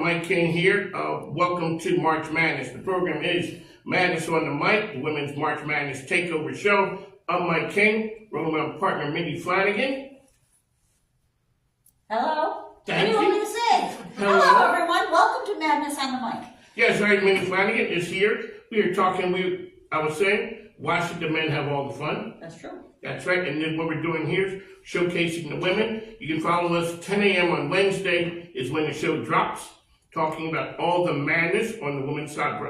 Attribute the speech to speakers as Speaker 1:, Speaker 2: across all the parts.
Speaker 1: Mike King here. Welcome to March Madness. The program is Madness on the Mic, the Women's March Madness Takeover Show. I'm Mike King, with my partner Mindy Flanagan.
Speaker 2: Hello.
Speaker 1: Thank
Speaker 2: what do you
Speaker 1: you.
Speaker 2: want me to say?
Speaker 1: Hello.
Speaker 2: Hello, everyone. Welcome to Madness on the Mic.
Speaker 1: Yes, right, Mindy Flanagan is here. We are talking, I was saying, why should the men have all the fun?
Speaker 2: That's true.
Speaker 1: That's right, and then what we're doing here is showcasing the women. You can follow us 10 a.m. on Wednesday is when the show drops, talking about all the madness on the women's side of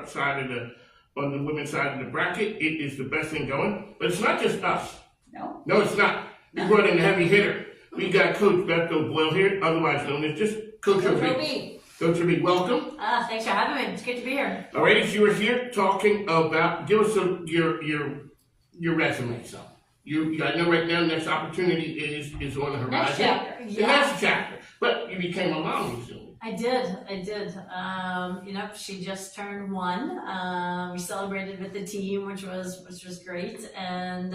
Speaker 1: the bracket. It is the best thing going, but it's not just us.
Speaker 2: No,
Speaker 1: it's not. We brought in a heavy hitter. We got Coach Beto Boyle here, otherwise known as just Coach O.B. Coach O.B., welcome.
Speaker 3: Thanks for having me. It's good to be here.
Speaker 1: All right, so you were here talking about, give us your resume, so. I know right now next opportunity is on the horizon.
Speaker 2: Next chapter.
Speaker 1: The next chapter. But you became a mom recently.
Speaker 3: I did. She just turned 1. We celebrated with the team, which was great. And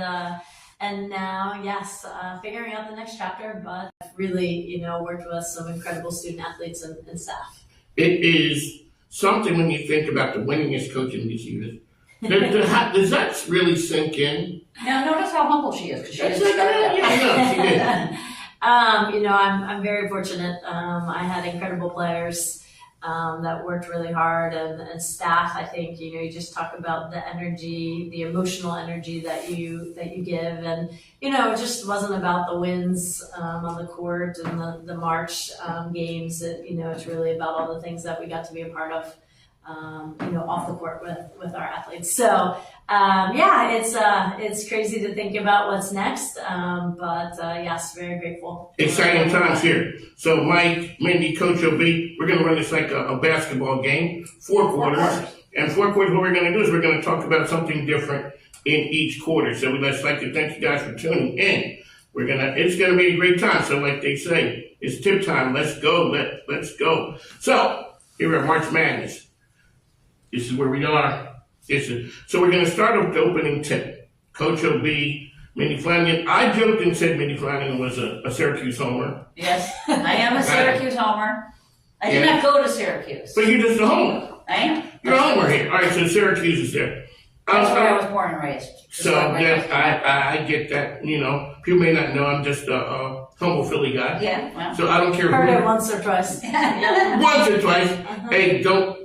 Speaker 3: now, yes, figuring out the next chapter, but really, worked with some incredible student athletes and staff.
Speaker 1: It is something when you think about the winningest coach in these years. Does that really sink in?
Speaker 2: Now, notice how humble she is, because she
Speaker 1: That's
Speaker 2: didn't start that.
Speaker 1: yeah, I know, she did.
Speaker 3: I'm very fortunate. I had incredible players that worked really hard, and staff. I think you just talk about the energy, the emotional energy that you give, and it just wasn't about the wins on the court and the March games. It's really about all the things that we got to be a part of. Off the court with our athletes. So, it's crazy to think about what's next. But yes, very grateful.
Speaker 1: Exciting times here. So Mike, Mindy, Coach O.B., we're going to run this like a basketball game, 4 quarters. And 4 quarters, what we're going to do is we're going to talk about something different in each quarter. So we'd just like to thank you guys for tuning in. It's going to be a great time. So like they say, it's tip time. Let's go. Let's go. So here at March Madness. This is where we are. So we're going to start with the opening tip. Coach O.B., Mindy Flanagan. I joked and said Mindy Flanagan was a Syracuse homer.
Speaker 2: Yes, I am a Syracuse homer. I did not go to Syracuse.
Speaker 1: But you're just a homer.
Speaker 2: I am.
Speaker 1: You're a homer here. All right, so Syracuse is there.
Speaker 2: That's where I was born and raised.
Speaker 1: So I get that. People may not know I'm just a humble Philly guy.
Speaker 2: Yeah, well.
Speaker 1: So I don't care
Speaker 3: Heard
Speaker 1: who.
Speaker 3: it once or twice.
Speaker 1: Once or twice. Hey, don't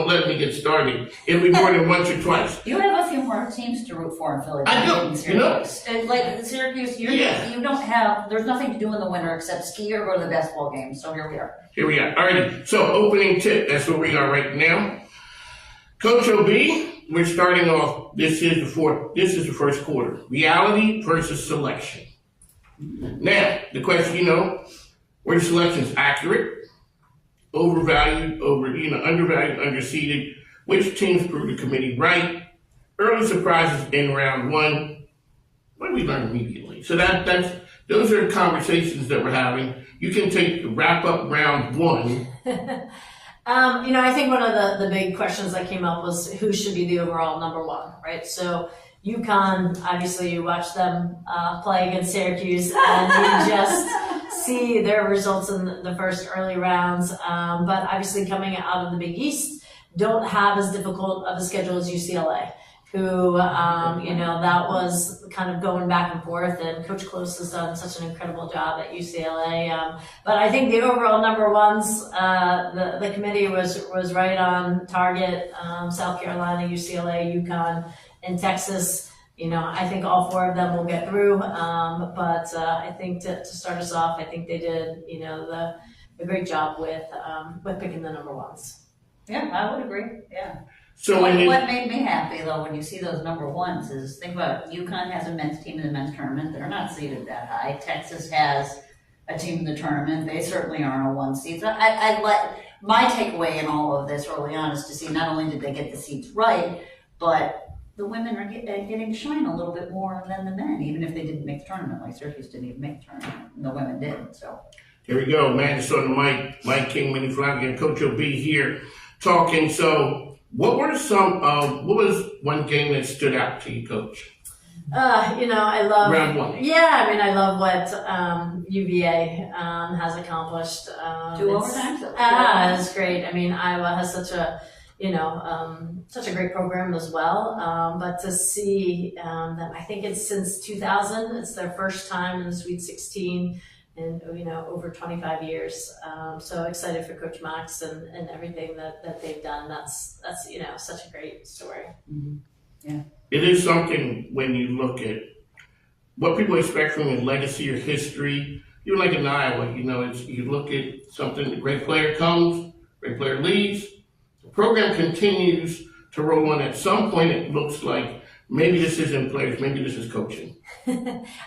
Speaker 1: let me get started. It'll be more than once or twice.
Speaker 2: You have a few more teams to root for in Philly.
Speaker 1: I do,
Speaker 2: In Syracuse. And like in Syracuse, you don't have, there's nothing to do in the winter except ski or go to the basketball game. So here we are.
Speaker 1: Here we are. All right. So opening tip. That's where we are right now. Coach O.B., we're starting off. This is the first quarter. Reality versus selection. Now, the question, were the selections accurate? Overvalued, undervalued, underseeded? Which teams proved the committee right? Early surprises in round 1. What did we learn immediately? So those are the conversations that we're having. You can wrap up round 1.
Speaker 3: I think one of the big questions that came up was who should be the overall number 1, right? So UConn, obviously you watch them play against Syracuse and you just see their results in the first early rounds. But obviously coming out of the Big East, don't have as difficult of a schedule as UCLA, who, that was kind of going back and forth, and Coach Close has done such an incredible job at UCLA. But I think the overall number 1s, the committee was right on target. South Carolina, UCLA, UConn, and Texas. I think all 4 of them will get through. But I think to start us off, I think they did, a great job with picking the number 1s.
Speaker 2: Yeah, I would agree. Yeah.
Speaker 1: So
Speaker 2: what made me happy though when you see those number 1s is think about it. UConn has a men's team in the men's tournament. They're not seeded that high. Texas has a team in the tournament. They certainly aren't a 1 seed. So my takeaway in all of this early on is to see not only did they get the seeds right, but the women are getting to shine a little bit more than the men, even if they didn't make the tournament. Like Syracuse didn't even make the tournament, and the women did. So
Speaker 1: here we go, man. It's on the mic. Mike King, Mindy Flanagan, Coach O.B. here talking. So what was one game that stood out to you, Coach?
Speaker 3: I love.
Speaker 1: Round one.
Speaker 3: Yeah, I mean, I love what UVA has accomplished.
Speaker 2: 2
Speaker 3: It's-
Speaker 2: overtimes.
Speaker 3: It's great. I mean, Iowa has such a great program as well. But to see them, I think it's since 2000. It's their first time in the Sweet 16 in over 25 years. So excited for Coach Max and everything that they've done. That's such a great story.
Speaker 1: It is something when you look at what people expect from a legacy or history. Even like in Iowa, you look at something, a great player comes, great player leaves, the program continues to roll on. At some point, it looks like maybe this isn't players, maybe this is coaching.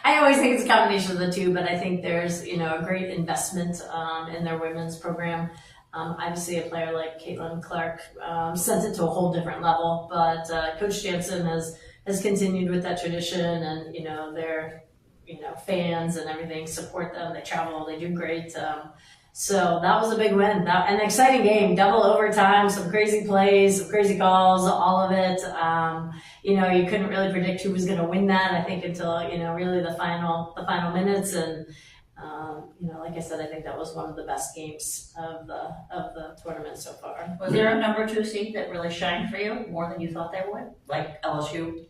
Speaker 3: I always think it's a combination of the two, but I think there's a great investment in their women's program. Obviously, a player like Caitlin Clark sent it to a whole different level, but Coach Jansen has continued with that tradition, and their fans and everything support them. They travel, they do great. So that was a big win. An exciting game, double overtime, some crazy plays, some crazy calls, all of it. You couldn't really predict who was going to win that. I think until really the final minutes, and like I said, I think that was one of the best games of the tournament so far.
Speaker 2: Was there a number 2 seed that really shined for you more than you thought they would? Like LSU?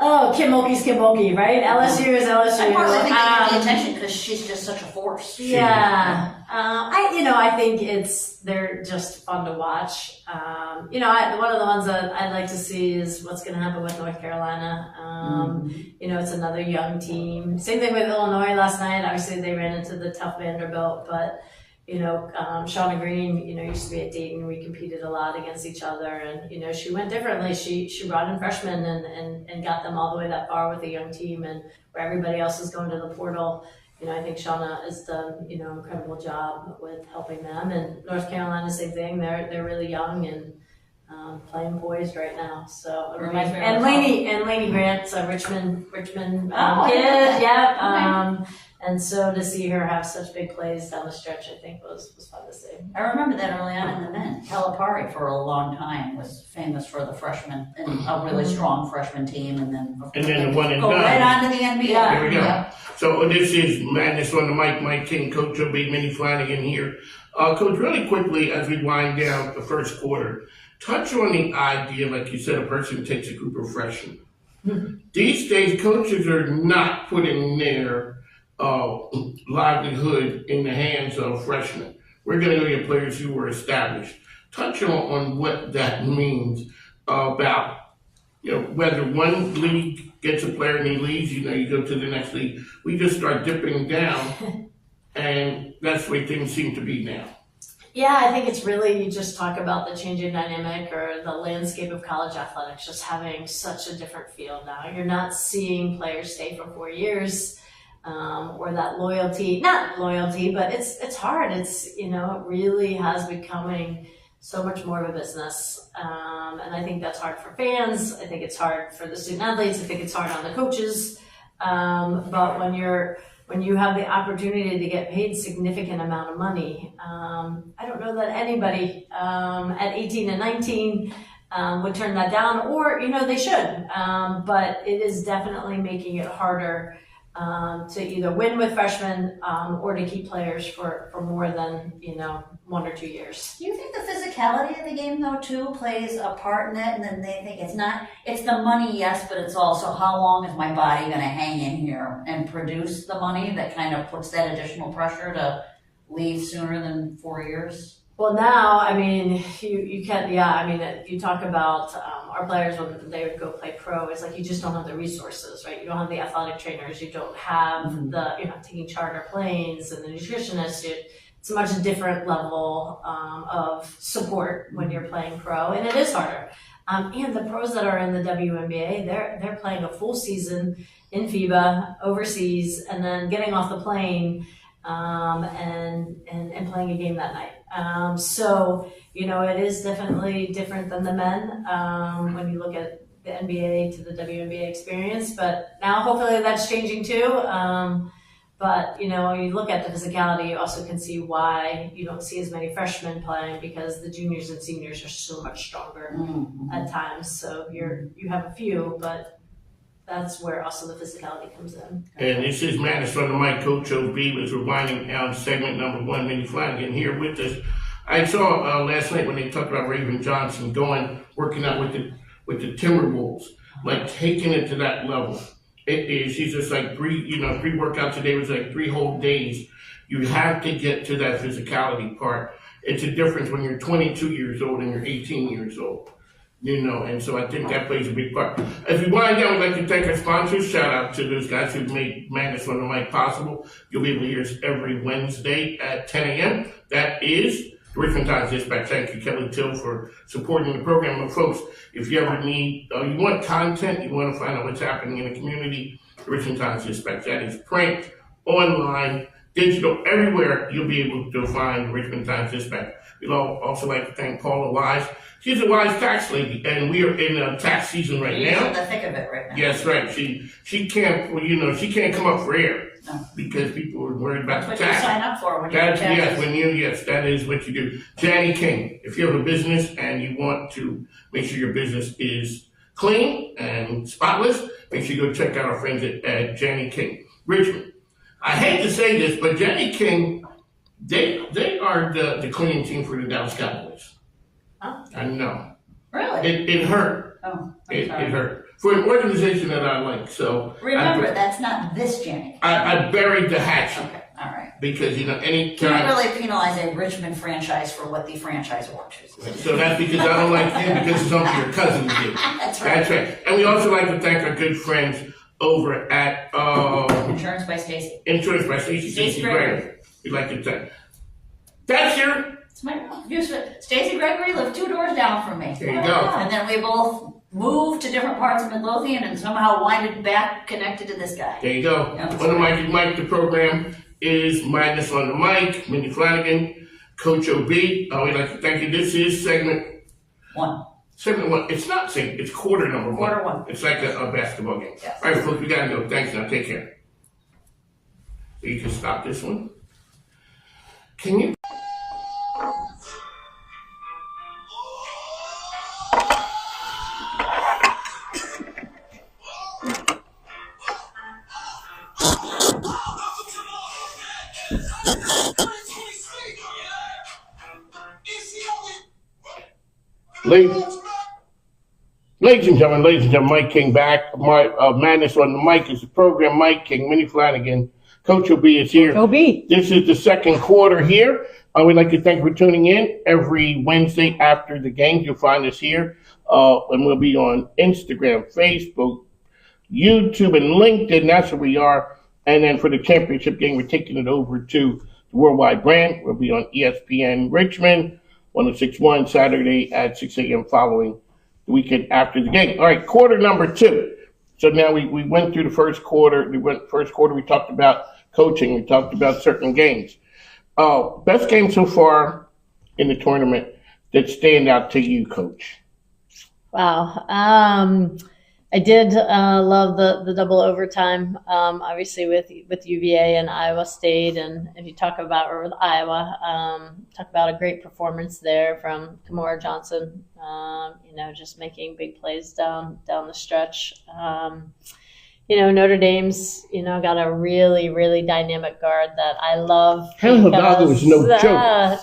Speaker 3: Oh, Kim Mulkey, right? LSU is LSU.
Speaker 2: I partly think they get the attention because she's just such a force.
Speaker 3: Yeah. I think they're just fun to watch. One of the ones that I'd like to see is what's going to happen with North Carolina. It's another young team. Same thing with Illinois last night. Obviously, they ran into the tough Vanderbilt, but Shauna Green, used to be at Dayton. We competed a lot against each other, and she went differently. She brought in freshmen and got them all the way that far with a young team, and where everybody else is going to the portal. I think Shauna has done an incredible job with helping them. And North Carolina, same thing. They're really young and playing poised right now. So
Speaker 2: Reminds me of
Speaker 3: and
Speaker 2: the
Speaker 3: Lainey Grant's a Richmond
Speaker 2: Oh, I
Speaker 3: kid.
Speaker 2: didn't know
Speaker 3: Yeah. And so to see her have such big plays down the stretch, I think was fun to see.
Speaker 2: I remember that early on in the men. Calipari for a long time was famous for the freshmen and a really strong freshman team, and then
Speaker 1: the one and
Speaker 2: go
Speaker 1: done.
Speaker 2: right on to the NBA.
Speaker 3: Yeah.
Speaker 1: There we go.
Speaker 2: Yeah.
Speaker 1: So this is Madness on the Mic. Mike King, Coach O.B., Minnie Flanagan here. Coach, really quickly as we wind down the first quarter, touch on the idea, like you said, a person takes a group of freshmen. These days, coaches are not putting their livelihood in the hands of freshmen. We're going to go get players who were established. Touch on what that means about whether one league gets a player and he leaves, you go to the next league. We just start dipping down, and that's the way things seem to be now.
Speaker 3: Yeah, I think it's really, you just talk about the changing dynamic or the landscape of college athletics just having such a different feel now. You're not seeing players stay for 4 years. Or that not loyalty, but it's hard. It really has becoming so much more of a business. And I think that's hard for fans. I think it's hard for the student athletes. I think it's hard on the coaches. But when you have the opportunity to get paid significant amount of money, I don't know that anybody at 18 and 19 would turn that down, or they should. But it is definitely making it harder to either win with freshmen or to keep players for more than 1 or 2 years.
Speaker 2: Do you think the physicality of the game, though, too, plays a part in it? And then they think it's the money, yes, but it's also how long is my body going to hang in here and produce the money that kind of puts that additional pressure to leave sooner than 4 years?
Speaker 3: Well, now, I mean, you can't, you talk about our players when they would go play pro, it's like you just don't have the resources, right? You don't have the athletic you're not taking charter planes and the nutritionists. It's a much different level of support when you're playing pro, and it is harder. And the pros that are in the WNBA, they're playing a full season in FIBA overseas, and then getting off the plane and playing a game that night. So it is definitely different than the men when you look at the NBA to the WNBA experience. But now hopefully that's changing too. But when you look at the physicality, you also can see why you don't see as many freshmen playing, because the juniors and seniors are so much stronger at times. So you have a few, but that's where also the physicality comes in.
Speaker 1: And this is Madness on the mic. Coach O.B. was winding down segment number 1. Minnie Flanagan here with us. I saw last night when they talked about Raven Johnson working out with the Timberwolves, like taking it to that level. She's just like three workouts a day was like 3 whole days. You have to get to that physicality part. It's a difference when you're 22 years old and you're 18 years old. And so I think that plays a big part. As we wind down, we'd like to thank our sponsors. Shout out to those guys who made Madness on the Mic possible. You'll be able to hear us every Wednesday at 10 a.m. That is the Richmond Times-Dispatch. Thank you, Kelly Till, for supporting the program. And folks, if you ever need, you want content, you want to find out what's happening in the community, the Richmond Times-Dispatch. That is print, online, digital, everywhere you'll be able to find the Richmond Times-Dispatch. We'd also like to thank Paula Wise. She's a wise tax lady, and we are in tax season right now.
Speaker 2: She's in the thick of it right now.
Speaker 1: Yes, right. She can't, she can't come up for air because people are worried about
Speaker 2: That's
Speaker 1: the
Speaker 2: what
Speaker 1: tax.
Speaker 2: you sign up for when you
Speaker 1: That is what you do. Janny King, if you have a business and you want to make sure your business is clean and spotless, make sure you go check out our friends at Janny King. Richmond. I hate to say this, but Janny King, they are the cleaning team for the Dallas Cowboys.
Speaker 2: Huh?
Speaker 1: I know.
Speaker 2: Really?
Speaker 1: It hurt.
Speaker 2: Oh,
Speaker 1: It hurt. For an organization that I like, so.
Speaker 2: Remember, that's not this Jenny.
Speaker 1: I buried the hatchet.
Speaker 2: Okay, all right.
Speaker 1: Because,
Speaker 2: Can't
Speaker 1: anytime.
Speaker 2: really penalize a Richmond franchise for what the franchise watches.
Speaker 1: So that's because I don't like you because it's something your cousins did.
Speaker 2: That's right.
Speaker 1: That's right. And we also like to thank our good friends over at
Speaker 2: Insurance by Stacy.
Speaker 1: Insurance by Stacey Gregory. We'd like to thank. That's your.
Speaker 2: It's my Stacy Gregory lived 2 doors down from me.
Speaker 1: There you go.
Speaker 2: And then we both moved to different parts of Midlothian and somehow winded back connected to this guy.
Speaker 1: There you go.
Speaker 2: Yeah.
Speaker 1: On the mic, the program is Madness on the Mic. Minnie Flanagan, Coach O.B. We'd like to thank you. This is segment
Speaker 2: 1.
Speaker 1: Segment 1. It's not segment. It's quarter number 1.
Speaker 2: Quarter 1.
Speaker 1: It's like a basketball game.
Speaker 2: Yes.
Speaker 1: All right, folks, we gotta go. Thanks. Now, take care. So you can stop this one. Can you? Ladies and gentlemen, Mike King back. Madness on the Mic is the program. Mike King, Minnie Flanagan, Coach O.B. is here.
Speaker 4: O.B.
Speaker 1: This is the second quarter here. We'd like to thank you for tuning in. Every Wednesday after the games, you'll find us here. And we'll be on Instagram, Facebook, YouTube, and LinkedIn. That's where we are. And then for the championship game, we're taking it over to the Worldwide Brand. We'll be on ESPN Richmond, 106.1 Saturday at 6 a.m. following the weekend after the game. All right, quarter number 2. So now we went through the first quarter. We talked about coaching. We talked about certain games. Best game so far in the tournament that stand out to you, Coach?
Speaker 3: Wow. I did love the double overtime, obviously with UVA and Iowa State. And if you talk about or with Iowa, talk about a great performance there from Kamora Johnson, just making big plays down the stretch. Notre Dame's, got a really, really dynamic guard that I love.
Speaker 1: Helen Hidalgo was no joke.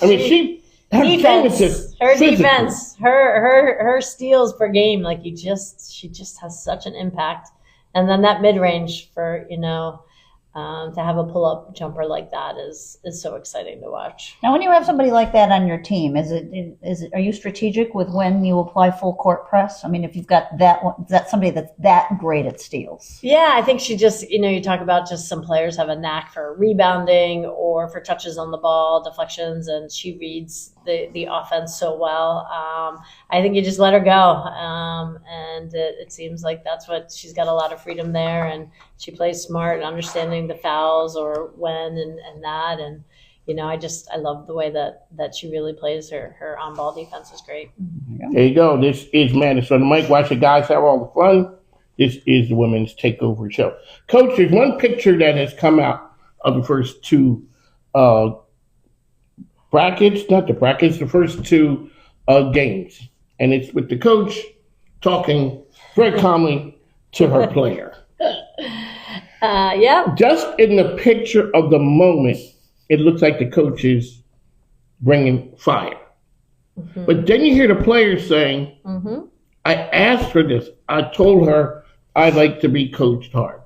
Speaker 1: Her
Speaker 3: defense, her steals per game, she just has such an impact. And then that mid range for to have a pull up jumper like that is so exciting to watch.
Speaker 4: Now, when you have somebody like that on your team, are you strategic with when you apply full court press? I mean, if you've got that somebody that's that great at steals.
Speaker 3: Yeah, I think she just, you talk about just some players have a knack for rebounding or for touches on the ball, deflections, and she reads the offense so well. I think you just let her go. And it seems like that's what she's got a lot of freedom there. And she plays smart and understanding the fouls or when and that. And, I love the way that she really plays her on-ball defense is great.
Speaker 1: There you go. This is Madness on the Mic. Watch the guys have all the fun. This is the Women's Takeover Show. Coach, there's one picture that has come out of the first 2 the first 2 games. And it's with the coach talking very calmly to her player.
Speaker 3: Yeah.
Speaker 1: Just in the picture of the moment, it looks like the coach is bringing fire. But then you hear the player saying, I asked for this. I told her I'd like to be coached hard.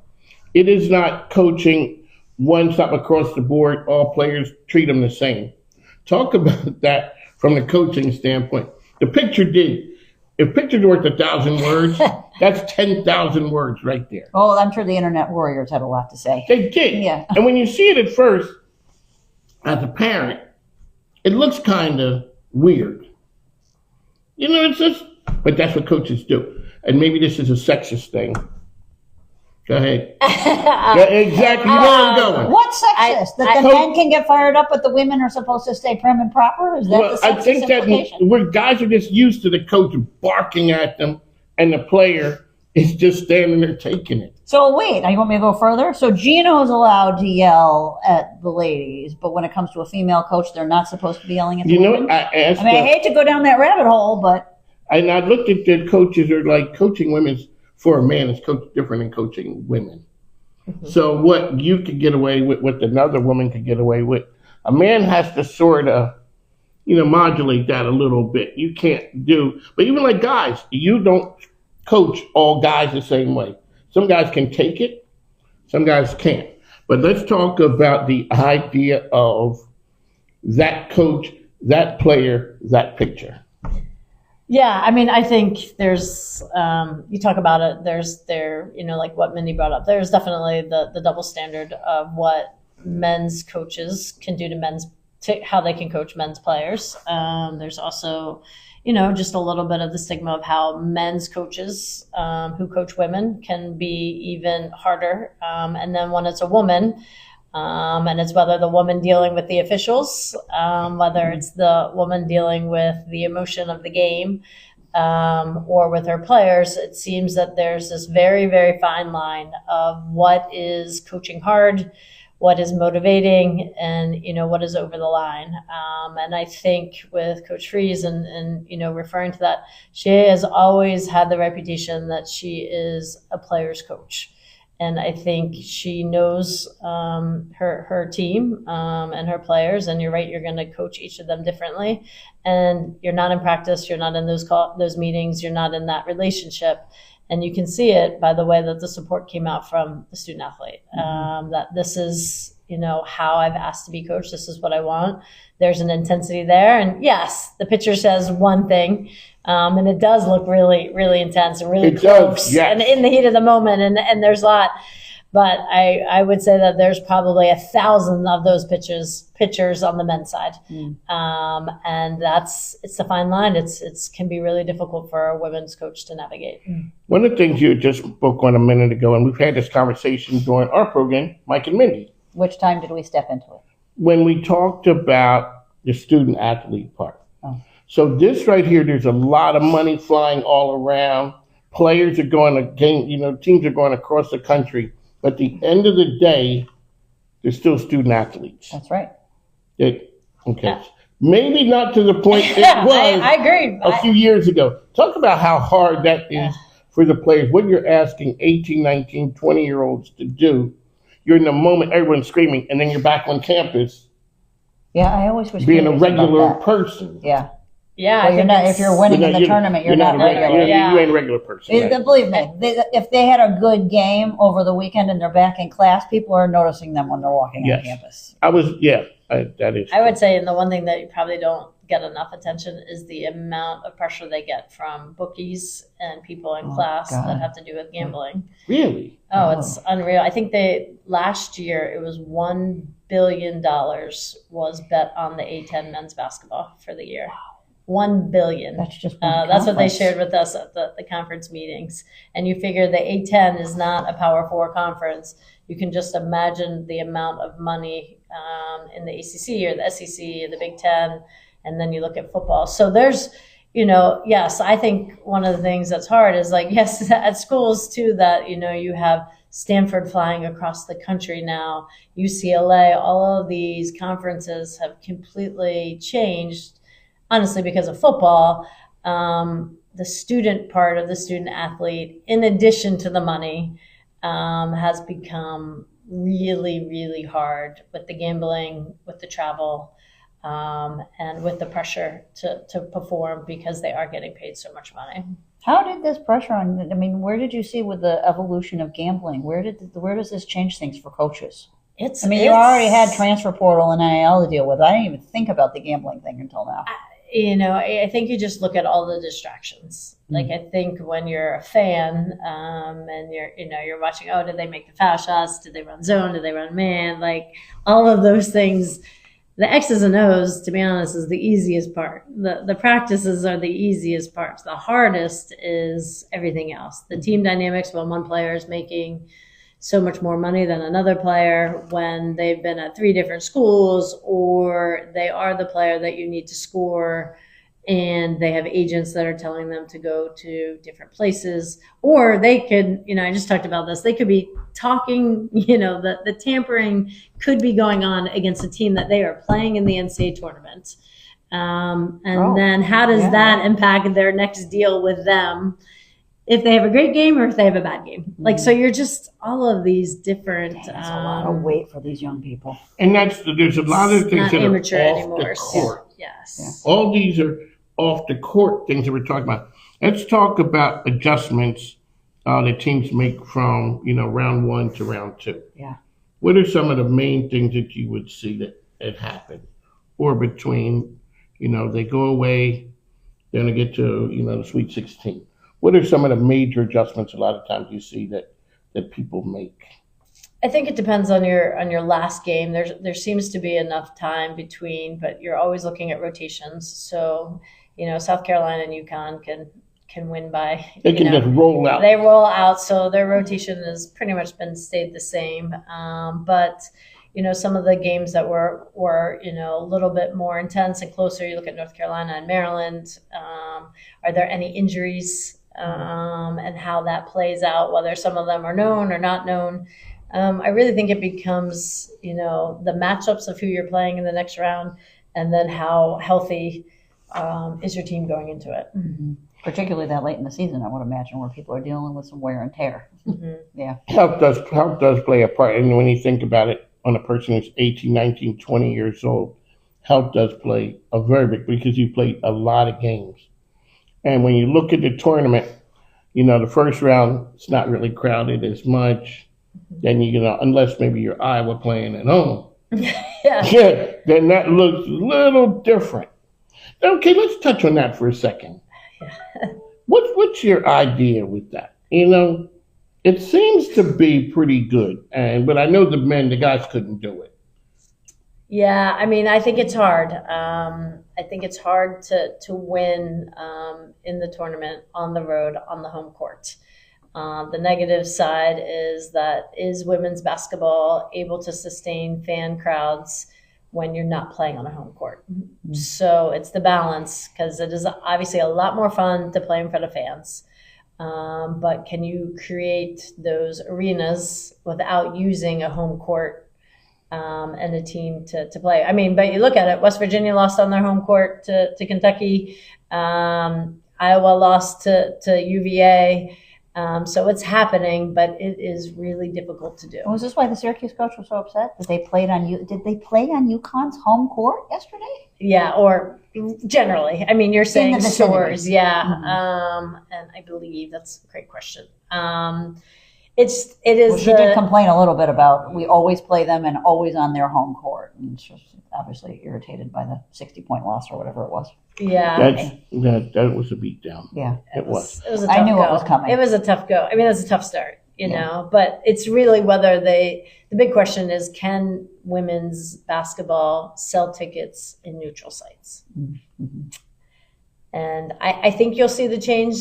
Speaker 1: It is not coaching one stop across the board, all players treat them the same. Talk about that from the coaching standpoint. The picture did. If picture's worth 1,000 words, that's 10,000 words right there.
Speaker 4: Oh, I'm sure the internet warriors had a lot to say.
Speaker 1: They did.
Speaker 4: Yeah.
Speaker 1: And when you see it at first, as a parent, it looks kind of weird. You know, it's just, but that's what coaches do. And maybe this is a sexist thing. Go ahead. Yeah, exactly. You know where I'm going.
Speaker 4: What's sexist? That the men can get fired up, but the women are supposed to stay prim and proper? Is that
Speaker 1: Well,
Speaker 4: the sexist
Speaker 1: I think that
Speaker 4: implication?
Speaker 1: where guys are just used to the coach barking at them, and the player is just standing there taking it.
Speaker 4: So wait, you want me to go further? So Gino's allowed to yell at the ladies, but when it comes to a female coach, they're not supposed to be yelling at the
Speaker 1: You know
Speaker 4: women?
Speaker 1: what? I asked.
Speaker 4: I mean, I hate to go down that rabbit hole, but
Speaker 1: And I looked at the coaches are like coaching women's for a man is different than coaching women. So what you could get away with, what another woman could get away with, a man has to sort of, modulate that a little bit. You can't do, but even like guys, you don't coach all guys the same way. Some guys can take it, some guys can't. But let's talk about the idea of that coach, that player, that picture.
Speaker 3: Yeah, I mean, I think there's, you talk about it, like what Mindy brought up, there's definitely the double standard of what men's coaches can do to how they can coach men's players. There's also, just a little bit of the stigma of how men's coaches who coach women can be even harder. And then when it's a woman, and it's whether the woman dealing with the officials, whether it's the woman dealing with the emotion of the game, or with her players, it seems that there's this very, very fine line of what is coaching hard, what is motivating, and what is over the line. And I think with Coach Freeze and referring to that, she has always had the reputation that she is a player's coach. And I think she knows her team and her players. And you're right, you're going to coach each of them differently. And you're not in practice, you're not in those meetings, you're not in that relationship. And you can see it by the way that the support came out from the student athlete, that this is, how I've asked to be coached. This is what I want. There's an intensity there. And yes, the picture says one thing. And it does look really, really intense and really close
Speaker 1: yes.
Speaker 3: and in the heat of the moment. And there's a lot, but I would say that there's probably 1,000 of those pictures on the men's side. And it's a fine line. It's can be really difficult for a women's coach to navigate.
Speaker 1: One of the things you just spoke on a minute ago, and we've had this conversation during our program, Mike and Mindy,
Speaker 4: which time did we step into it?
Speaker 1: when we talked about the student athlete part.
Speaker 4: Oh.
Speaker 1: So this right here, there's a lot of money flying all around. Players are going to game, teams are going across the country. But at the end of the day, they're still student athletes.
Speaker 4: That's right.
Speaker 1: Okay.
Speaker 3: Yeah.
Speaker 1: Maybe not to the point it
Speaker 3: Yeah,
Speaker 1: was
Speaker 3: I agree.
Speaker 1: a few years ago. Talk about how hard that is for the players. What you're asking 18, 19, 20-year-olds to do. You're in the moment, everyone's screaming, and then you're back on campus
Speaker 4: Yeah, I always was
Speaker 1: being a
Speaker 4: curious about
Speaker 1: regular
Speaker 4: that.
Speaker 1: person.
Speaker 4: Yeah.
Speaker 3: Yeah,
Speaker 4: Well, you're not, if you're winning in the tournament, you're not
Speaker 1: a regular.
Speaker 4: regular.
Speaker 3: Yeah.
Speaker 1: You ain't a regular person. Right?
Speaker 4: Believe me, if they had a good game over the weekend and they're back in class, people are noticing them when they're walking
Speaker 1: Yes.
Speaker 4: on campus.
Speaker 1: That is.
Speaker 3: I would say, and the one thing that you probably don't get enough attention is the amount of pressure they get from bookies and people in class
Speaker 4: God.
Speaker 3: that have to do with gambling.
Speaker 1: Really?
Speaker 3: Oh, it's unreal. I think last year it was $1 billion was bet on the A10 men's basketball for the year. $1 billion.
Speaker 4: That's just one
Speaker 3: That's what they
Speaker 4: conference.
Speaker 3: shared with us at the conference meetings. And you figure the A10 is not a Power 4 conference. You can just imagine the amount of money in the ACC or the SEC or the Big Ten. And then you look at football. So there's, yes, I think one of the things that's hard is yes, at schools too, that, you have Stanford flying across the country now, UCLA, all of these conferences have completely changed, honestly, because of football. the student part of the student athlete, in addition to the money, has become really, really hard with the gambling, with the travel, and with the pressure to perform because they are getting paid so much money.
Speaker 4: How did this pressure on, I mean, where did you see with the evolution of gambling? Where does this change things for coaches? I mean, you already had transfer portal and NIL to deal with. I didn't even think about the gambling thing until now.
Speaker 3: I think you just look at all the distractions. Like, I think when you're a fan, and you're watching, oh, did they make the foul shots? Did they run zone? Did they run man? Like, all of those things, the X's and O's, to be honest, is the easiest part. The practices are the easiest parts. The hardest is everything else. The team dynamics, when one player is making so much more money than another player, when they've been at 3 different schools, or they are the player that you need to score and they have agents that are telling them to go to different places, or they could, I just talked about this, they could be talking, the tampering could be going on against a team that they are playing in the NCAA tournament. Then how does that impact their next deal with them if they have a great game or if they have a bad game? Like, so you're just all of these different.
Speaker 4: That's a lot of weight for these young people.
Speaker 1: And there's a lot of things
Speaker 3: not
Speaker 1: that
Speaker 3: amateur
Speaker 1: are off
Speaker 3: anymore.
Speaker 1: the court.
Speaker 3: Yes.
Speaker 1: All these are off the court things that we're talking about. Let's talk about adjustments that teams make from round 1 to round 2.
Speaker 4: Yeah.
Speaker 1: What are some of the main things that you would see that happen, or between they go away, they're going to get to the Sweet 16? What are some of the major adjustments a lot of times you see that people make?
Speaker 3: I think it depends on your last game. There seems to be enough time between, but you're always looking at rotations. So, South Carolina and UConn can win by.
Speaker 1: They can just roll out.
Speaker 3: They roll out, so their rotation has pretty much stayed the same. But some of the games that were a little bit more intense and closer. You look at North Carolina and Maryland. Are there any injuries? And how that plays out, whether some of them are known or not known. I really think it becomes, the matchups of who you're playing in the next round, and then how healthy is your team going into it.
Speaker 4: Mm-hmm. Particularly that late in the season, I would imagine, where people are dealing with some wear and tear.
Speaker 3: Mm-hmm.
Speaker 4: Yeah.
Speaker 1: Health does play a part. And when you think about it, on a person who's 18, 19, 20 years old, health does play a very big, because you play a lot of games. And when you look at the tournament, the first round, it's not really crowded as much. Then unless maybe your Iowa playing at home. Yeah, then that looks a little different. Okay, let's touch on that for a second. What's your idea with that? It seems to be pretty good, but I know the guys couldn't do it.
Speaker 3: Yeah, I think it's hard. I think it's hard to win in the tournament on the road, on the home court. The negative side is women's basketball able to sustain fan crowds when you're not playing on a home court? Mm-hmm. So it's the balance, because it is obviously a lot more fun to play in front of fans. But can you create those arenas without using a home court and a team to play? But you look at it, West Virginia lost on their home court to Kentucky. Iowa lost to UVA. So it's happening, but it is really difficult to do.
Speaker 4: Was this why the Syracuse coach was so upset that they played on Did they play on UConn's home court yesterday?
Speaker 3: Yeah, or generally. You're saying stores, yeah.
Speaker 4: Mm-hmm.
Speaker 3: And I believe that's a great question. It is.
Speaker 4: Well, she did complain a little bit about we always play them and always on their home court, and she's obviously irritated by the 60-point loss or whatever it was.
Speaker 3: Yeah,
Speaker 1: that was a beatdown.
Speaker 4: Yeah,
Speaker 3: it was. It was a
Speaker 4: tough
Speaker 3: tough
Speaker 4: knew
Speaker 3: go.
Speaker 4: It was coming.
Speaker 3: It was a tough go. It was a tough start, you know. But it's really whether the big question is, can women's basketball sell tickets in neutral sites? Mm-hmm. And I think you'll see the change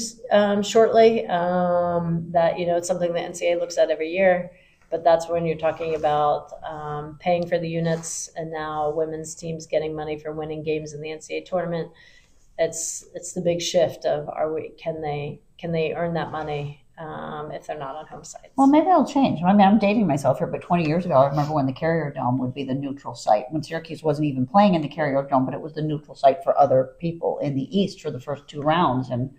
Speaker 3: shortly. That it's something the NCAA looks at every year. But that's when you're talking about paying for the units, and now women's teams getting money for winning games in the NCAA tournament. It's the big shift of can they earn that money if they're not on home sites.
Speaker 4: Well, maybe it'll change. I mean, I'm dating myself here, but 20 years ago, I remember when the Carrier Dome would be the neutral site. When Syracuse wasn't even playing in the Carrier Dome, but it was the neutral site for other people in the East for the first 2 rounds. And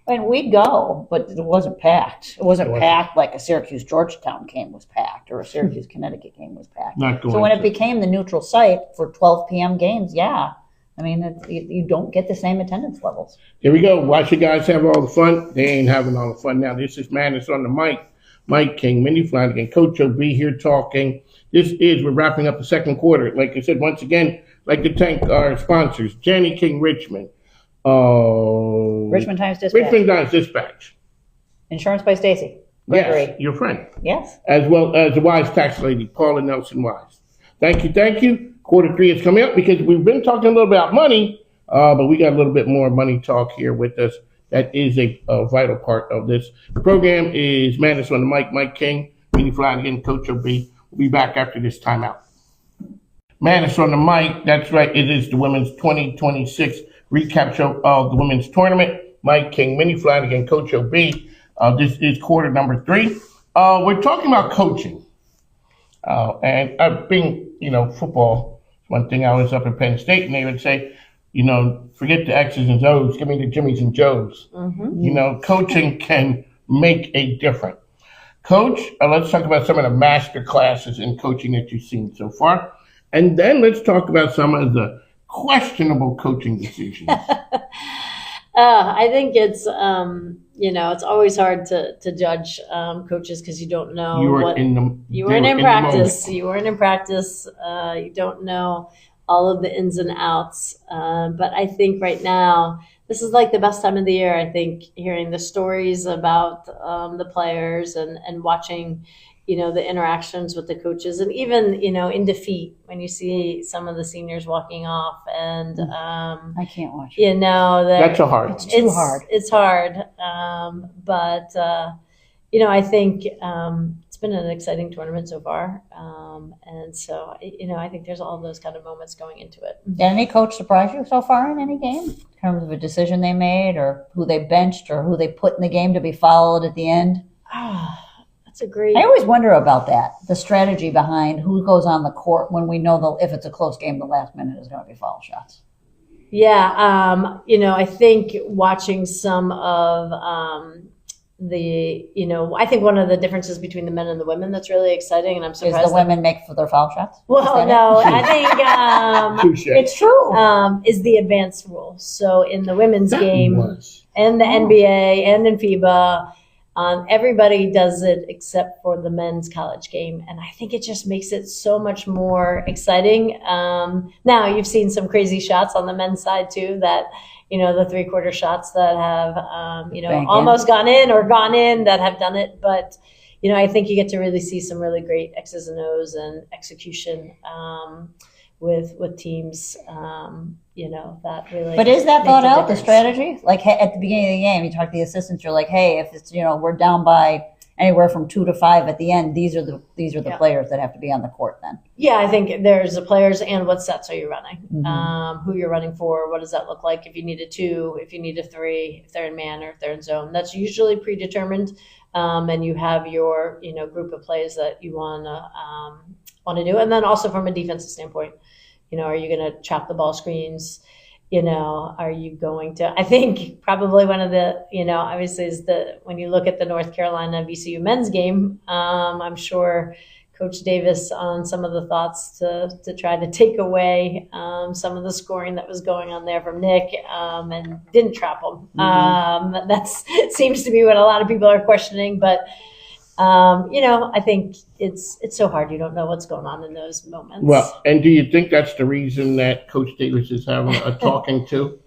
Speaker 4: I mean, we'd go, but it wasn't packed. It wasn't packed like a Syracuse Georgetown game was packed or a Syracuse Connecticut game was packed.
Speaker 1: Not going
Speaker 4: So when
Speaker 1: to.
Speaker 4: it became the neutral site for 12 p.m. games, yeah. I mean, you don't get the same attendance levels.
Speaker 1: Here we go. Watch you guys have all the fun. They ain't having all the fun now. This is Madness on the mic. Mike King, Minnie Flanagan, Coach OB here talking. We're wrapping up the second quarter. Like I said, once again, I'd like to thank our sponsors, Jenny King Richmond.
Speaker 4: Richmond Times Dispatch.
Speaker 1: Richmond Times Dispatch.
Speaker 4: Insurance by Stacy. Gregory.
Speaker 1: Yes, your friend.
Speaker 4: Yes.
Speaker 1: As well as the Wise Tax Lady, Paula Nelson Wise. Thank you. Quarter 3 is coming up because we've been talking a little about money, but we got a little bit more money talk here with us. That is a vital part of this. The program is Madness on the Mic. Mike King, Minnie Flanagan, Coach OB. We'll be back after this timeout. Madness on the Mic. That's right. It is the Women's 2026 recap show of the women's tournament. Mike King, Minnie Flanagan, Coach OB. This is quarter number 3. We're talking about coaching. And being, football, one thing I was up at Penn State and they would say, forget the X's and O's, give me the Jimmys and Joes. Mm-hmm. Coaching can make a difference. Coach, let's talk about some of the master classes in coaching that you've seen so far. And then let's talk about some of the questionable coaching decisions.
Speaker 3: I think it's, it's always hard to judge coaches because you don't know
Speaker 1: You weren't in
Speaker 3: practice. You weren't in practice. You don't know all of the ins and outs. But I think right now, this is like the best time of the year. I think hearing the stories about the players and watching, the interactions with the coaches, and even, in defeat, when you see some of the seniors walking off and,
Speaker 4: I can't watch.
Speaker 1: That's a hard one.
Speaker 4: It's too hard.
Speaker 3: It's hard. But I think it's been an exciting tournament so far. And so, I think there's all those kind of moments going into it.
Speaker 4: Did any coach surprise you so far in any game? In terms of a decision they made or who they benched or who they put in the game to be followed at the end?
Speaker 3: That's a great...
Speaker 4: I always wonder about that, the strategy behind who goes on the court when we know if it's a close game, the last minute is going to be foul shots.
Speaker 3: Yeah, I think watching some of I think one of the differences between the men and the women that's really exciting, and I'm surprised.
Speaker 4: Is the women make for their foul shots?
Speaker 3: Well, no, I think
Speaker 1: It's
Speaker 4: true.
Speaker 3: is the advanced rule. So in the women's game
Speaker 1: was.
Speaker 3: and the NBA and in FIBA, everybody does it except for the men's college game. And I think it just makes it so much more exciting. Now, you've seen some crazy shots on the men's side, too, that, the 3-quarter shots that have, almost gone in that have done it. But, I think you get to really see some really great X's and O's and execution with teams, that really.
Speaker 4: But is that
Speaker 3: make
Speaker 4: thought
Speaker 3: the
Speaker 4: out, the
Speaker 3: difference.
Speaker 4: strategy? Like at the beginning of the game, you talk to the assistants, you're like, hey, if it's, we're down by anywhere from 2 to 5 at the end, these are the
Speaker 3: Yeah.
Speaker 4: players that have to be on the court then.
Speaker 3: Yeah, I think there's the players and what sets are you running,
Speaker 4: Mhm.
Speaker 3: who you're running for, what does that look like, if you need a 2, if you need a 3, if they're in man or if they're in zone. That's usually predetermined, and you have your group of plays that you want to do. And then also from a defensive standpoint, are you going to trap the ball screens? Are you going to, I think probably one of the, obviously is when you look at the North Carolina VCU men's game, I'm sure Coach Davis on some of the thoughts to try to take away some of the scoring that was going on there from Nick and didn't trap him. That seems to be what a lot of people are questioning, but I think it's so hard. You don't know what's going on in those moments.
Speaker 1: Well, and do you think that's the reason that Coach Davis is having a talking to?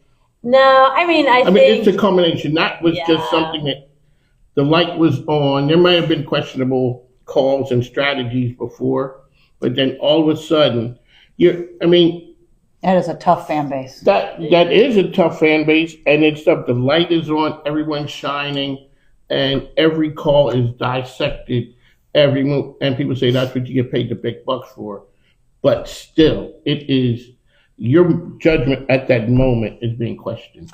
Speaker 3: No, I mean, I think
Speaker 1: it's a combination. That was
Speaker 3: Yeah.
Speaker 1: just something that the light was on. There may have been questionable calls and strategies before, but then all of a sudden,
Speaker 4: That is a tough fan base.
Speaker 1: that is a tough fan base, and it's up. The light is on, everyone's shining, and every call is dissected, every move, and people say that's what you get paid the big bucks for. But still, it is your judgment at that moment is being questioned.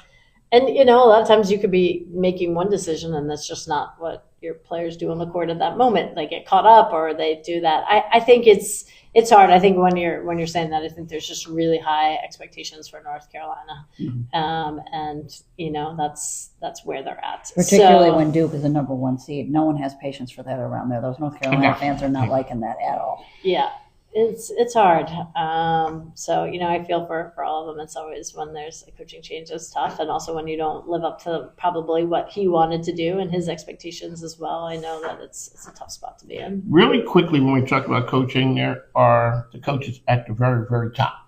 Speaker 3: And, a lot of times you could be making one decision and that's just not what your players do on the court at that moment. They get caught up or they do that. I think it's hard. I think when you're saying that, I think there's just really high expectations for North Carolina, and that's where they're at.
Speaker 4: Particularly when Duke is the number 1 seed. No one has patience for that around there. Those North Carolina fans are not liking that at all.
Speaker 3: Yeah, it's hard. So I feel for all of them. It's always when there's a coaching change, it's tough, and also when you don't live up to probably what he wanted to do and his expectations as well. I know that it's a tough spot to be in.
Speaker 1: Really quickly, when we talk about coaching, there are the coaches at the very, very top.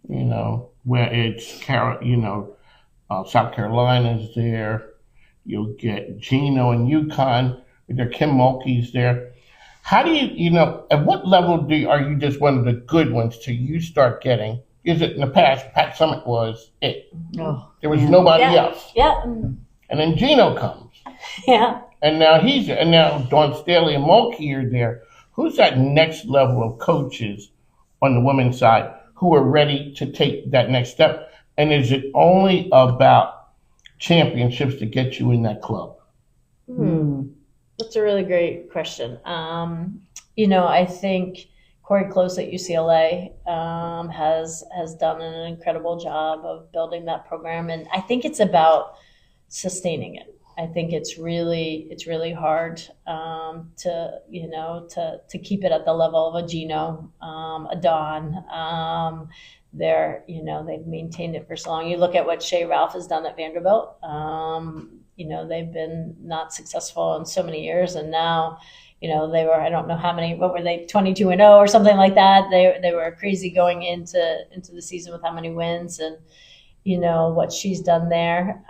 Speaker 1: Where it's South Carolina's there. You'll get Gino and UConn. There, Kim Mulkey's there. How do at what level are you just one of the good ones till you start getting? Is it in the past, Pat Summitt was it.
Speaker 4: Oh,
Speaker 1: there was nobody else.
Speaker 3: Yeah.
Speaker 1: And then Gino comes.
Speaker 3: Yeah.
Speaker 1: And now now Dawn Staley and Mulkey are there. Who's that next level of coaches on the women's side who are ready to take that next step? And is it only about championships to get you in that club?
Speaker 3: That's a really great question. I think Corey Close at UCLA has done an incredible job of building that program, and I think it's about sustaining it. I think it's really hard to keep it at the level of a Gino, a Dawn. They've maintained it for so long. You look at what Shea Ralph has done at Vanderbilt. They've been not successful in so many years, and now, they were, I don't know how many, what were they, 22-0 or something like that. They were crazy going into the season with how many wins, and what she's done there.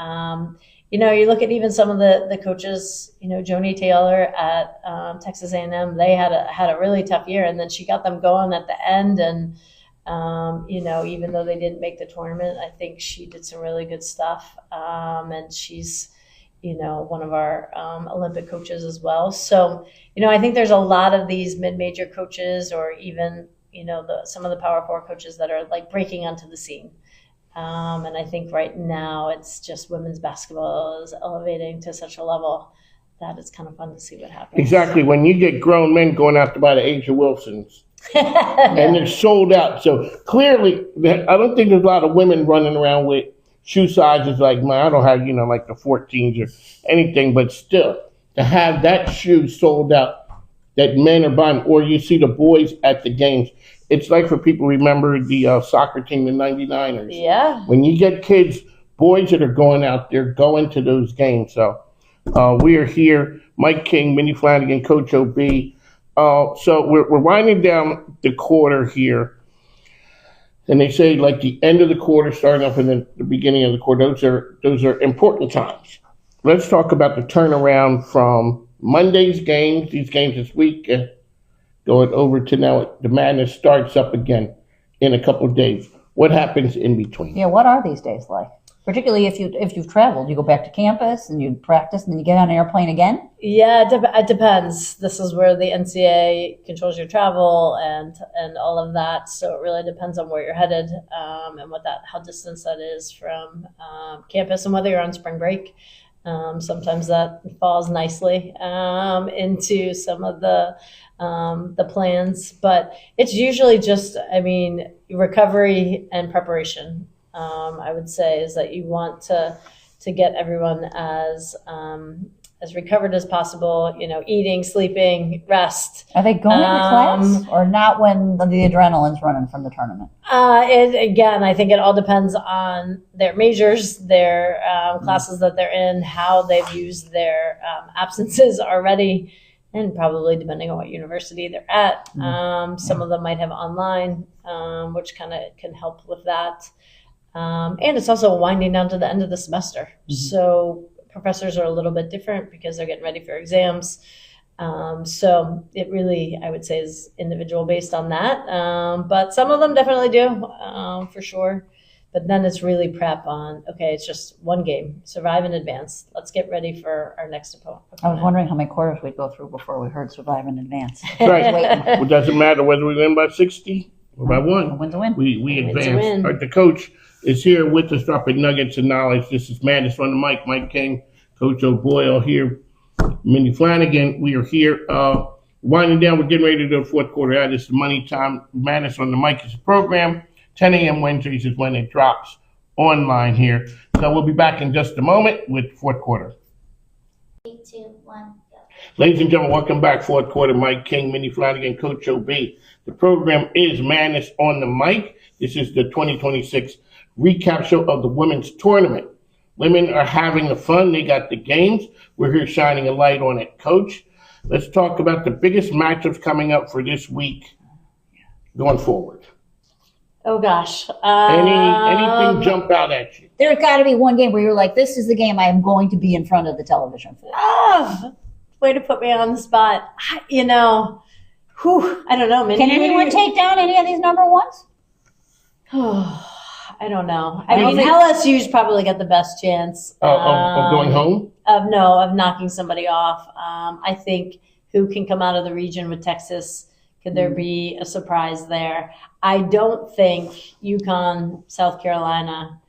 Speaker 3: You look at even some of the coaches, Joni Taylor at Texas A&M, they had a really tough year, and then she got them going at the end, and even though they didn't make the tournament, I think she did some really good stuff, and she's one of our Olympic coaches as well. So, I think there's a lot of these mid-major coaches, or even, some of the Power 4 coaches that are like breaking onto the scene. And I think right now it's just women's basketball is elevating to such a level that it's kind of fun to see what happens.
Speaker 1: Exactly. When you get grown men going out to buy the Asia Wilsons and they're sold out. So clearly, I don't think there's a lot of women running around with shoe sizes like mine. I don't have, like the 14s or anything, but still, to have that shoe sold out that men are buying, or you see the boys at the games. It's like for people remember the soccer team, the 99ers.
Speaker 3: Yeah.
Speaker 1: When you get kids, boys that are going out there, going to those games. So we are here, Mike King, Minnie Flanagan, Coach OB. So we're winding down the quarter here. And they say like the end of the quarter, starting up in the beginning of the quarter, those are important times. Let's talk about the turnaround from Monday's games, these games this week, going over to now the madness starts up again in a couple of days. What happens in between?
Speaker 4: Yeah, what are these days like? Particularly if you've traveled, you go back to campus and you practice, and then you get on an airplane again.
Speaker 3: Yeah, it depends. This is where the NCAA controls your travel and all of that. So it really depends on where you're headed, and how distant that is from campus, and whether you're on spring break. Sometimes that falls nicely into some of the plans, but it's usually just, recovery and preparation. I would say is that you want to get everyone as recovered as possible, eating, sleeping, rest.
Speaker 4: Are they going to class or not when the adrenaline's running from the tournament?
Speaker 3: I think it all depends on their majors, their classes that they're in, how they've used their absences already, and probably depending on what university they're at. Some of them might have online, which kind of can help with that. And it's also winding down to the end of the semester. Mm-hmm. So professors are a little bit different because they're getting ready for exams. So it really, I would say, is individual based on that. But some of them definitely do, for sure. But then it's really prep on, okay, it's just one game, survive in advance. Let's get ready for our next opponent.
Speaker 4: I was wondering how many quarters we'd go through before we heard survive in advance.
Speaker 1: Right. Well, it doesn't matter whether we win by 60 or by 1.
Speaker 4: A win's a win.
Speaker 1: We
Speaker 3: A win's a
Speaker 1: advance.
Speaker 3: win.
Speaker 1: All right, the coach is here with us, dropping nuggets of knowledge. This is Madness on the mic. Mike King, Coach O'Boyle here. Minnie Flanagan. We are here winding down. We're getting ready to do the fourth quarter. That is the Money Time Madness on the Mic is a program. 10 a.m. Wednesdays is when it drops online here. So we'll be back in just a moment with fourth quarter.
Speaker 5: 3, 2, 1, go.
Speaker 1: Ladies and gentlemen, welcome back. Fourth quarter, Mike King, Minnie Flanagan, Coach OB. The program is Madness on the Mic. This is the 2026 recap show of the women's tournament. Women are having the fun. They got the games. We're here shining a light on it. Coach, let's talk about the biggest matchups coming up for this week going forward.
Speaker 3: Oh gosh.
Speaker 1: Anything jump out at you?
Speaker 4: There's got to be one game where you're like, this is the game I am going to be in front of the television for.
Speaker 3: Way to put me on the spot. I don't know. Minnie,
Speaker 4: Can anyone take down any of these number ones?
Speaker 3: I don't know. I mean, LSU's probably got the best chance
Speaker 1: Of going home?
Speaker 3: of knocking somebody off. I think who can come out of the region with Texas? Could there be a surprise there? I don't think UConn, South Carolina,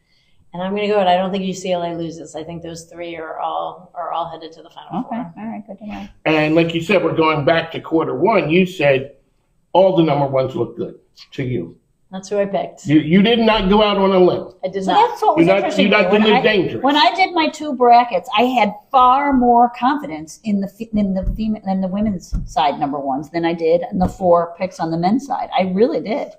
Speaker 3: and I'm going to go with I don't think UCLA loses. I think those three are all headed to the Final
Speaker 4: Okay,
Speaker 3: Four.
Speaker 4: all right, good to know.
Speaker 1: And like you said, we're going back to quarter one. You said all the number ones look good to you.
Speaker 3: That's who I picked.
Speaker 1: You did not go out on a limb.
Speaker 3: I did
Speaker 4: So
Speaker 3: not.
Speaker 4: that's what was
Speaker 1: You're not
Speaker 4: interesting.
Speaker 1: doing
Speaker 4: When
Speaker 1: it
Speaker 4: I-
Speaker 1: dangerous.
Speaker 4: When I did my two brackets, I had far more confidence in the women's side number ones than I did in the 4 picks on the men's side. I really did.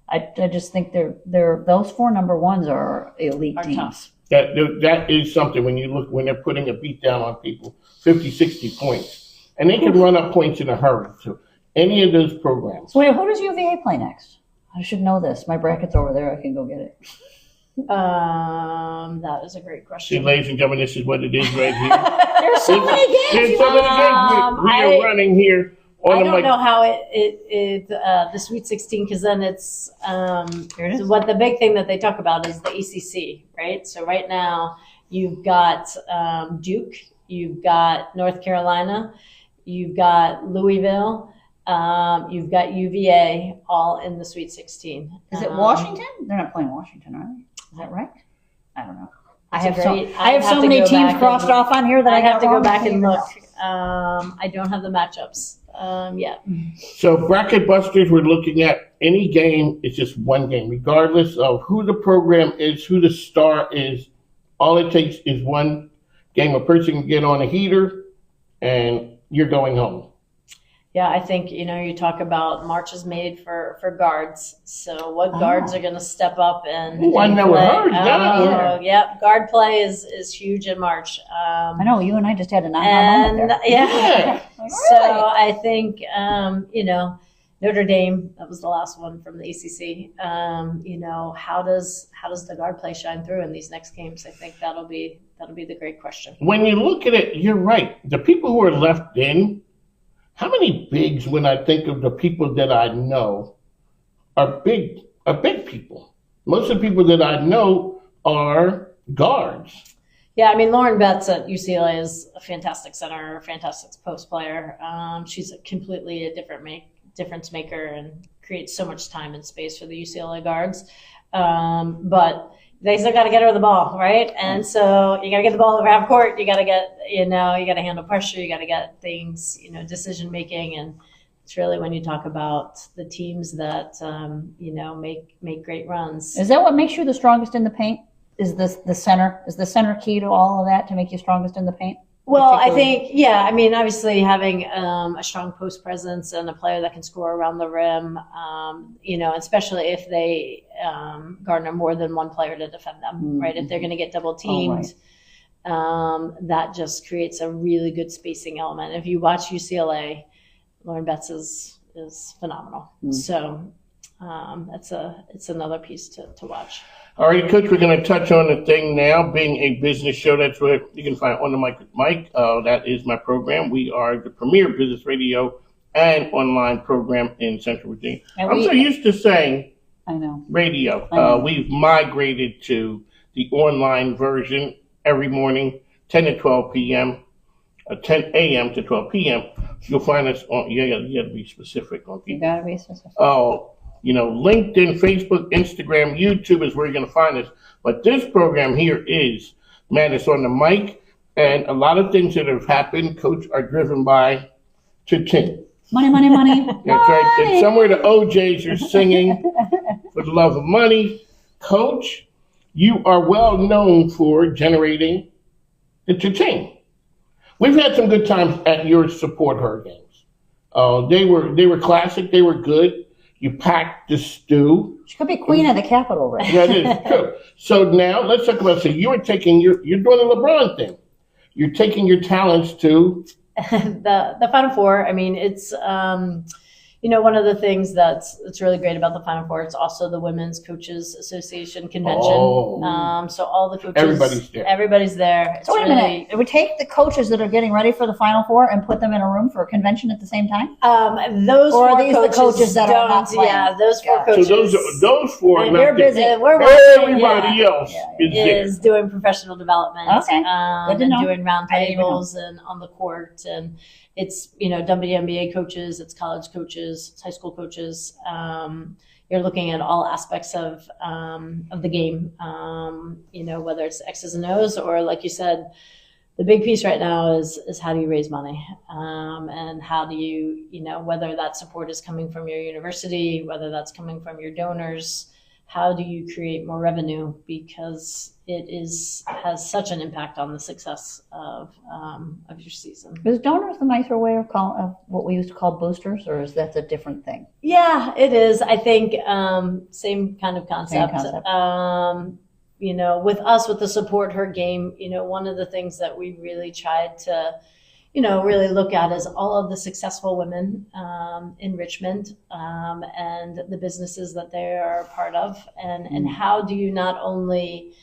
Speaker 4: I just think they're those 4 number ones are elite
Speaker 3: Are
Speaker 4: teams.
Speaker 3: tough.
Speaker 1: That is something when you look when they're putting a beat down on people, 50, 60 points. And they can run up points in a hurry too. Any of those programs.
Speaker 4: So wait, who does UVA play next? I should know this. My bracket's over there. I can go get it.
Speaker 3: That is a great
Speaker 1: See,
Speaker 3: question.
Speaker 1: ladies and gentlemen, this is what it is right here.
Speaker 4: There's so many games.
Speaker 1: There's
Speaker 4: you
Speaker 1: so many games we are running here on
Speaker 3: I
Speaker 1: the
Speaker 3: don't
Speaker 1: mic.
Speaker 3: know how the Sweet 16, because then it's
Speaker 4: Here it is.
Speaker 3: what the big thing that they talk about is the ACC, right? So right now you've got Duke, you've got North Carolina, you've got Louisville, you've got UVA, all in the Sweet 16.
Speaker 4: Is it Washington? They're not playing Washington, are they? Is that right? I don't know. I
Speaker 3: It's
Speaker 4: have
Speaker 3: a great-
Speaker 4: I have
Speaker 3: I'd have
Speaker 4: so
Speaker 3: to
Speaker 4: many
Speaker 3: go
Speaker 4: teams
Speaker 3: back
Speaker 4: crossed
Speaker 3: and-
Speaker 4: off on here that I
Speaker 3: I have
Speaker 4: got
Speaker 3: to go
Speaker 4: wrong.
Speaker 3: back
Speaker 4: I
Speaker 3: and
Speaker 4: don't
Speaker 3: look.
Speaker 4: know.
Speaker 3: I don't have the matchups yet.
Speaker 1: So bracket busters, we're looking at any game. It's just one game, regardless of who the program is, who the star is. All it takes is one game. A person can get on a heater, and you're going home.
Speaker 3: Yeah, I think, you talk about March is made for guards. So what guards are going to step up and
Speaker 1: Ooh, I
Speaker 3: and
Speaker 1: never
Speaker 3: play?
Speaker 1: heard that.
Speaker 3: Oh, yep. Guard play is huge in March.
Speaker 4: I know you and I just had a 9
Speaker 3: And
Speaker 4: moment there.
Speaker 3: yeah.
Speaker 4: Like,
Speaker 3: So
Speaker 4: really?
Speaker 3: I think, Notre Dame, that was the last one from the ACC. How does the guard play shine through in these next games? I think that'll be the great question.
Speaker 1: When you look at it, you're right. The people who are left in, how many bigs, when I think of the people that I know, are big people? Most of the people that I know are guards.
Speaker 3: Yeah, I mean, Lauren Betts at UCLA is a fantastic center, a fantastic post player. She's completely a difference maker and creates so much time and space for the UCLA guards. But they still got to get her the ball, right? And so you got to get the ball over half court. You got to get, you got to handle pressure. You got to get things, decision making. And it's really when you talk about the teams that, make great runs.
Speaker 4: Is that what makes you the strongest in the paint? Is the center key to all of that to make you strongest in the paint?
Speaker 3: Well, I
Speaker 4: particularly?
Speaker 3: think, yeah, I mean, obviously having a strong post presence and a player that can score around the rim, especially if they garner more than one player to defend them, right? If they're going to get double teamed, that just creates a really good spacing element. If you watch UCLA, Lauren Betts is phenomenal. So it's another piece to watch.
Speaker 1: All right, Coach, we're going to touch on the thing now, being a business show. That's where you can find On the Mic with Mike. That is my program. We are the premier business radio and online program in Central Virginia.
Speaker 4: And
Speaker 1: I'm so used to saying
Speaker 4: I know.
Speaker 1: radio.
Speaker 4: I know.
Speaker 1: We've migrated to the online version every morning, 10 to 12 p.m., 10 a.m. to 12 p.m. You'll find us on, you got to be specific on
Speaker 4: You
Speaker 1: people.
Speaker 4: gotta be specific.
Speaker 1: LinkedIn, Facebook, Instagram, YouTube is where you're going to find us. But this program here is Madness on the Mic. And a lot of things that have happened, Coach, are driven by cha-ching.
Speaker 4: Money, money, money.
Speaker 1: That's right. And somewhere the OJs are singing for the love of money. Coach, you are well known for generating the cha-ching. We've had some good times at your support her games. They were classic. They were good. You packed the stew.
Speaker 4: She could be queen of the Capitol, right?
Speaker 1: That is true. So now let's talk about. So you're doing the LeBron thing. You're taking your talents to
Speaker 3: the Final Four. I mean, it's one of the things that's really great about the Final Four. It's also the Women's Coaches Association convention.
Speaker 1: Oh.
Speaker 3: So all the coaches,
Speaker 1: Everybody's there.
Speaker 3: It's
Speaker 4: So wait a
Speaker 3: really,
Speaker 4: minute. We take the coaches that are getting ready for the Final Four and put them in a room for a convention at the same time?
Speaker 3: Those
Speaker 4: Or are
Speaker 3: four
Speaker 4: these the coaches that are not playing?
Speaker 3: Yeah, those four
Speaker 4: Gotcha.
Speaker 3: coaches.
Speaker 1: So those four.
Speaker 3: And
Speaker 1: not
Speaker 4: you're
Speaker 1: there.
Speaker 4: busy.
Speaker 3: We're working,
Speaker 1: Everybody else is there.
Speaker 3: is doing professional development.
Speaker 4: Okay. Good to
Speaker 3: and
Speaker 4: know.
Speaker 3: doing round
Speaker 4: I didn't even know.
Speaker 3: tables and on the court, and it's WNBA coaches, it's college coaches, it's high school coaches. You're looking at all aspects of the game. Whether it's X's and O's or, like you said, the big piece right now is how do you raise money, and how do you whether that support is coming from your university, whether that's coming from your donors. How do you create more revenue, because it has such an impact on the success of your season.
Speaker 4: Is donors the nicer way of what we used to call boosters, or is that a different thing?
Speaker 3: Yeah, it is. I think same kind of concept.
Speaker 4: Same concept.
Speaker 3: With us, with the Support Her game, one of the things that we really tried to really look at is all of the successful women in Richmond and the businesses that they are a part of, and how do you not only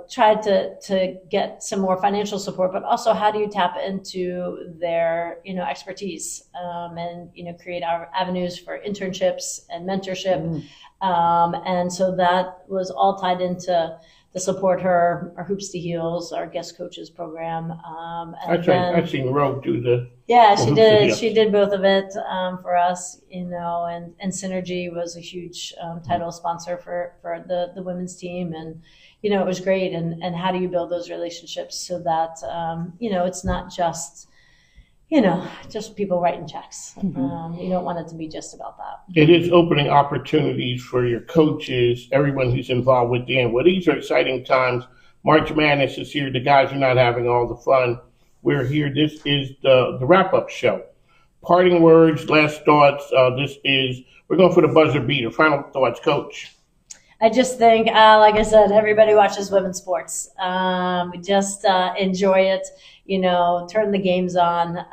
Speaker 3: try to get some more financial support, but also how do you tap into their expertise and create our avenues for internships and mentorship, and so that was all tied into the Support Her, our Hoops to Heels, our guest coaches program.
Speaker 1: That's right. I've seen Rogue do the.
Speaker 3: Yeah,
Speaker 1: Hoops
Speaker 3: she
Speaker 1: to
Speaker 3: did.
Speaker 1: Heels.
Speaker 3: She did both of it for us, and Synergy was a huge title sponsor for the women's team, and it was great. And how do you build those relationships so that it's not just just people writing checks. You don't want it to be just about that.
Speaker 1: It is opening opportunities for your coaches, everyone who's involved with the game. Well, these are exciting times. March Madness is here. The guys are not having all the fun. We're here. This is the wrap-up show. Parting words, last thoughts. We're going for the buzzer beater. Final thoughts, Coach.
Speaker 3: I just think, like I said, everybody watches women's sports. We just enjoy it. Turn the games on.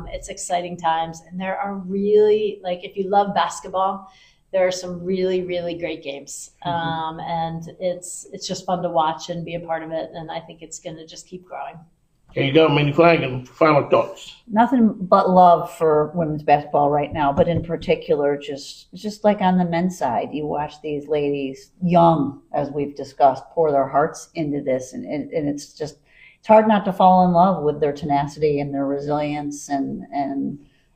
Speaker 3: It's exciting times. And there are really, if you love basketball, there are some really, really great games. And it's just fun to watch and be a part of it. And I think it's going to just keep growing.
Speaker 1: There you go, Mindy Flanagan. Final thoughts.
Speaker 4: Nothing but love for women's basketball right now, but in particular, just like on the men's side, you watch these ladies, young, as we've discussed, pour their hearts into this. And it's hard not to fall in love with their tenacity and their resilience and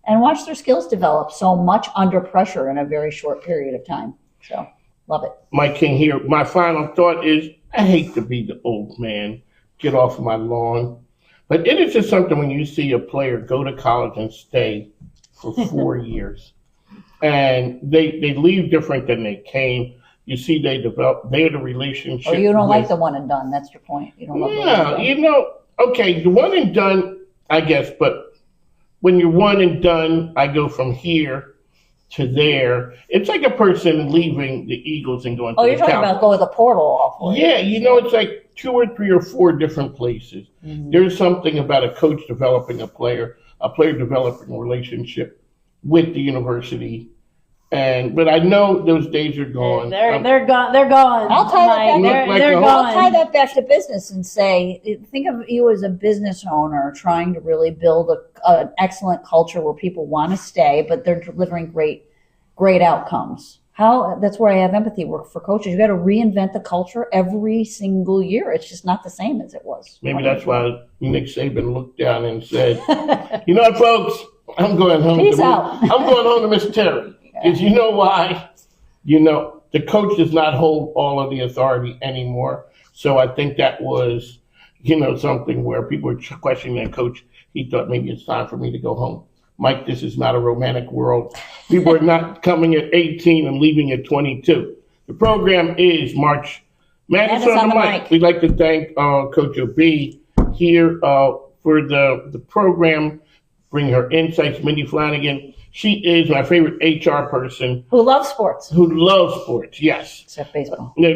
Speaker 4: watch their skills develop so much under pressure in a very short period of time. So, love it.
Speaker 1: Mike King here. My final thought is, I hate to be the old man. Get off my lawn. But it is just something when you see a player go to college and stay for 4 years. And they leave different than they came. You see they develop, they had a relationship.
Speaker 4: Or you don't like the one and done. That's your point. You don't love the one and done.
Speaker 1: Okay, the one and done, I guess. But when you're one and done, I go from here to there. It's like a person leaving the Eagles and going to
Speaker 4: Oh,
Speaker 1: the
Speaker 4: you're talking
Speaker 1: Cowboys.
Speaker 4: about go with a portal off.
Speaker 1: Yeah, it's like 2 or 3 or 4 different places. There's something about a coach developing a player developing a relationship with the university. But I know those days are gone.
Speaker 3: They're gone. They're gone.
Speaker 4: I'll tie that
Speaker 3: Mike.
Speaker 4: back.
Speaker 3: They're
Speaker 1: I'll
Speaker 3: gone.
Speaker 4: I'll tie that back to business and say, think of you as a business owner trying to really build an excellent culture where people want to stay, but they're delivering great outcomes. That's where I have empathy work for coaches. You got to reinvent the culture every single year. It's just not the same as it was.
Speaker 1: Maybe that's why Nick Saban looked down and said, "You know what, folks? I'm going home.
Speaker 4: Peace out.
Speaker 1: I'm going home to Miss Terry." Because you know why? The coach does not hold all of the authority anymore. So I think that was something where people are questioning that coach. He thought maybe it's time for me to go home. Mike, this is not a romantic world. People are not coming at 18 and leaving at 22. The program is March Madness on the mic. We'd like to thank Coach O.B. here for the program, bring her insights. Mindy Flanagan, she is my favorite HR person.
Speaker 4: Who loves sports.
Speaker 1: Who loves sports, yes.
Speaker 4: Except baseball.
Speaker 1: Now,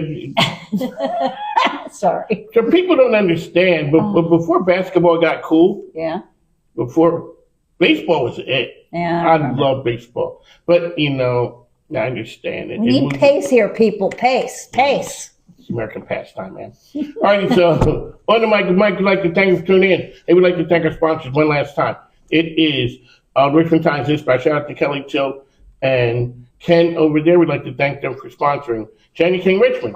Speaker 4: Sorry.
Speaker 1: so people don't understand, but before basketball got cool,
Speaker 4: Yeah.
Speaker 1: before baseball was it.
Speaker 4: Yeah.
Speaker 1: I love baseball. But, I understand it.
Speaker 4: We need pace here, people. Pace. Pace.
Speaker 1: It's American pastime, man. All right, so on the mic, Mike, we'd like to thank you for tuning in. And we'd like to thank our sponsors one last time. It is Richmond Times Dispatch. Shout out to Kelly Till and Ken over there. We'd like to thank them for sponsoring Jenny King Richmond.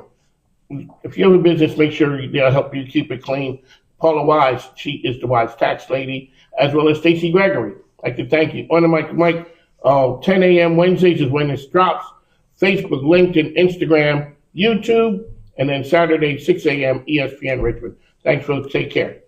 Speaker 1: If you have a business, make sure they'll help you keep it clean. Paula Wise, she is the Wise Tax Lady, as well as Stacey Gregory. I'd like to thank you. On the mic, Mike, 10 a.m. Wednesdays is when this drops. Facebook, LinkedIn, Instagram, YouTube, and then Saturday, 6 a.m. ESPN Richmond. Thanks, folks. Take care.